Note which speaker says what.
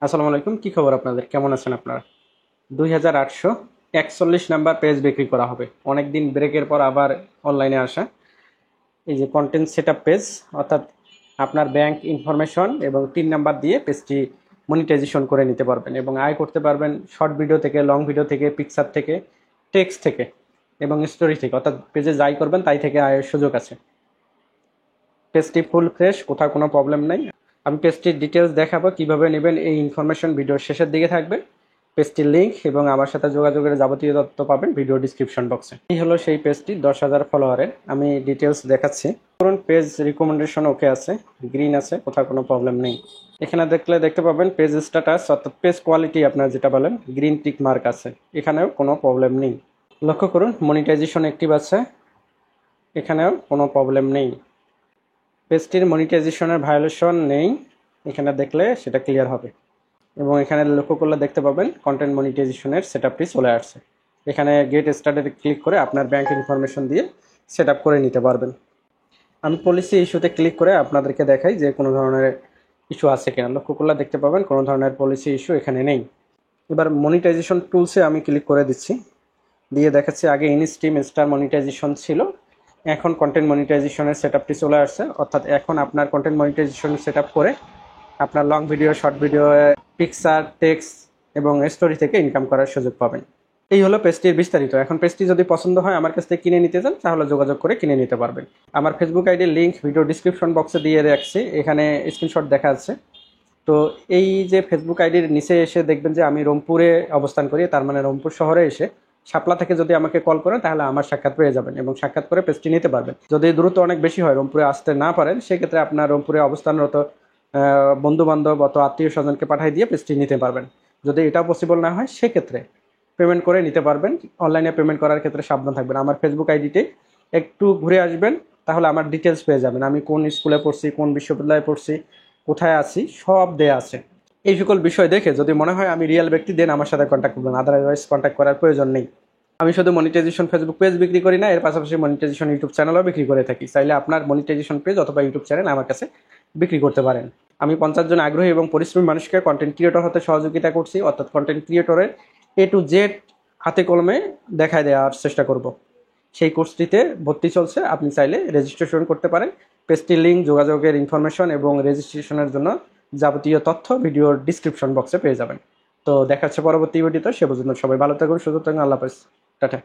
Speaker 1: আসসালামু আলাইকুম, কি খবর আপনাদের? কেমন আছেন আপনারা? 2841 নাম্বার পেজ বিক্রি করা হবে। অনেকদিন ব্রেকের পর আবার অনলাইনে আসা এই যে কন্টেন্ট সেটআপ পেজ, অর্থাৎ আপনার ব্যাংক ইনফরমেশন এবং 3 নাম্বার দিয়ে পেজটি মনিটাইজেশন করে নিতে পারবেন এবং আয় করতে পারবেন শর্ট ভিডিও থেকে, লং ভিডিও থেকে, পিকচার থেকে, টেক্সট থেকে এবং স্টোরি থেকে। অর্থাৎ পেজে যাই করবেন তাই থেকে আয়ের সুযোগ আছে। পেজটি ফুল ফ্রেশ, কোথাও কোনো প্রবলেম নাই। আমি পেজটির ডিটেলস দেখাবো, কিভাবে নেবেন এই ইনফরমেশন ভিডিওর শেষের দিকে থাকবে। পেজটির লিঙ্ক এবং আমার সাথে যোগাযোগের যাবতীয় তথ্য পাবেন ভিডিও ডিসক্রিপশন বক্সে। এই হলো সেই পেজটি, 10,000 ফলোয়ারের। আমি ডিটেলস দেখাচ্ছি। ধরুন পেজ রিকমেন্ডেশন ওকে আছে, গ্রিন আছে, কোথাও কোনো প্রবলেম নেই। এখানে দেখলে দেখতে পাবেন পেজ স্ট্যাটাস অর্থাৎ পেজ কোয়ালিটি আপনারা যেটা বলেন, গ্রিন টিক মার্ক আছে, এখানেও কোনো প্রবলেম নেই। লক্ষ্য করুন মনিটাইজেশন অ্যাক্টিভ আছে, এখানেও কোনো প্রবলেম নেই। পেজটির মনিটাইজেশনের ভায়োলেশন নেই, এখানে দেখলে সেটা ক্লিয়ার হবে। এবং এখানে লক্ষ্য করলে দেখতে পাবেন কন্টেন্ট মনিটাইজেশনের সেটআপটি চলে আসছে। এখানে গেট স্টার্টেড ক্লিক করে আপনার ব্যাংক ইনফরমেশন দিয়ে সেটআপ করে নিতে পারবেন। আমি পলিসি ইস্যুতে ক্লিক করে আপনাদেরকে দেখাই যে কোনো ধরনের ইস্যু আছে কিনা। লক্ষ্য করলে দেখতে পাবেন কোনো ধরনের পলিসি ইস্যু এখানে নেই। এবার মনিটাইজেশন টুলসে আমি ক্লিক করে দিচ্ছি, দিয়ে দেখাচ্ছি আগে ইনস্ট্রিম স্টার মনিটাইজেশন ছিল, এখন কন্টেন্ট মনিটাইজেশনের সেটআপটি চলে আসছে। অর্থাৎ এখন আপনার কন্টেন্ট মনিটাইজেশন সেটআপ করে আপনার long video, short video, picture, text এবং স্টোরি থেকে ইনকাম করার সুযোগ পাবেন। এই হলো পেজটির বিস্তারিত। এখন পেজটি যদি পছন্দ হয় আমার কাছ থেকে কিনে নিতে চান তাহলে যোগাযোগ করে কিনে নিতে পারবেন। আমার ফেসবুক আইডির লিঙ্ক ভিডিও ডিসক্রিপশন বক্সে দিয়ে রাখছি, এখানে স্ক্রিনশট দেখা যাচ্ছে। তো এই যে ফেসবুক আইডির নিচে এসে দেখবেন যে আমি রংপুরে অবস্থান করি, তার মানে রংপুর শহরে এসে শাপলা থেকে যদি আমাকে কল করেন তাহলে আমার সাক্ষাৎ পেয়ে যাবেন এবং সাক্ষাৎ করে পেজটি নিতে পারবেন। যদি দূরত্ব অনেক বেশি হয়, রংপুরে আসতে না পারেন, সেক্ষেত্রে আপনার রংপুরে অবস্থানরত বন্ধু বান্ধব অথবা আত্মীয় স্বজনকে পাঠিয়ে দিয়ে পেজটি নিতে পারবেন। যদি এটাও পসিবল না হয় সেক্ষেত্রে পেমেন্ট করে নিতে পারবেন। অনলাইনে পেমেন্ট করার ক্ষেত্রে সাবধান থাকবেন। আমার ফেসবুক আইডিতে একটু ঘুরে আসবেন, তাহলে আমার ডিটেলস পেয়ে যাবেন। আমি কোন স্কুলে পড়ছি, কোন বিশ্ববিদ্যালয়ে পড়ছি, কোথায় আছি, সব দেয়া আছে। এই সকল বিষয় দেখে যদি মনে হয় আমি রিয়েল ব্যক্তি, দেন আমার সাথে কন্ট্যাক্ট করবেন, আদারওয়াইজ কন্ট্যাক্ট করার প্রয়োজন নেই। আমি শুধু মনিটাইজেশন ফেসবুক পেজ বিক্রি করি না, এর পাশাপাশি মনিটাইজেশন ইউটিউব চ্যানেলও বিক্রি করে থাকি। চাইলে আপনার মনিটাইজেশন পেজ অথবা ইউটিউব চ্যানেল আমার কাছে বিক্রি করতে পারেন। আমি 50 জন আগ্রহী এবং পরিশ্রমী মানুষকে কন্টেন্ট ক্রিয়েটর হতে সহযোগিতা করছি, অর্থাৎ কন্টেন্ট ক্রিয়েটরের A to Z হাতে কলমে দেখায় দেওয়ার চেষ্টা করব। সেই কোর্সটিতে ভর্তি চলছে, আপনি চাইলে রেজিস্ট্রেশন করতে পারেন। পেজটির লিঙ্ক, যোগাযোগের ইনফরমেশন এবং রেজিস্ট্রেশনের জন্য যাবতীয় তথ্য ভিডিওর ডিসক্রিপশন বক্সে পেয়ে যাবেন। তো দেখা হচ্ছে পরবর্তী ভিডিওতে। সে পর্যন্ত সবাই ভালো থাকুন, সুস্থ থাকুন। আল্লাহ হাফেজ, টাটা।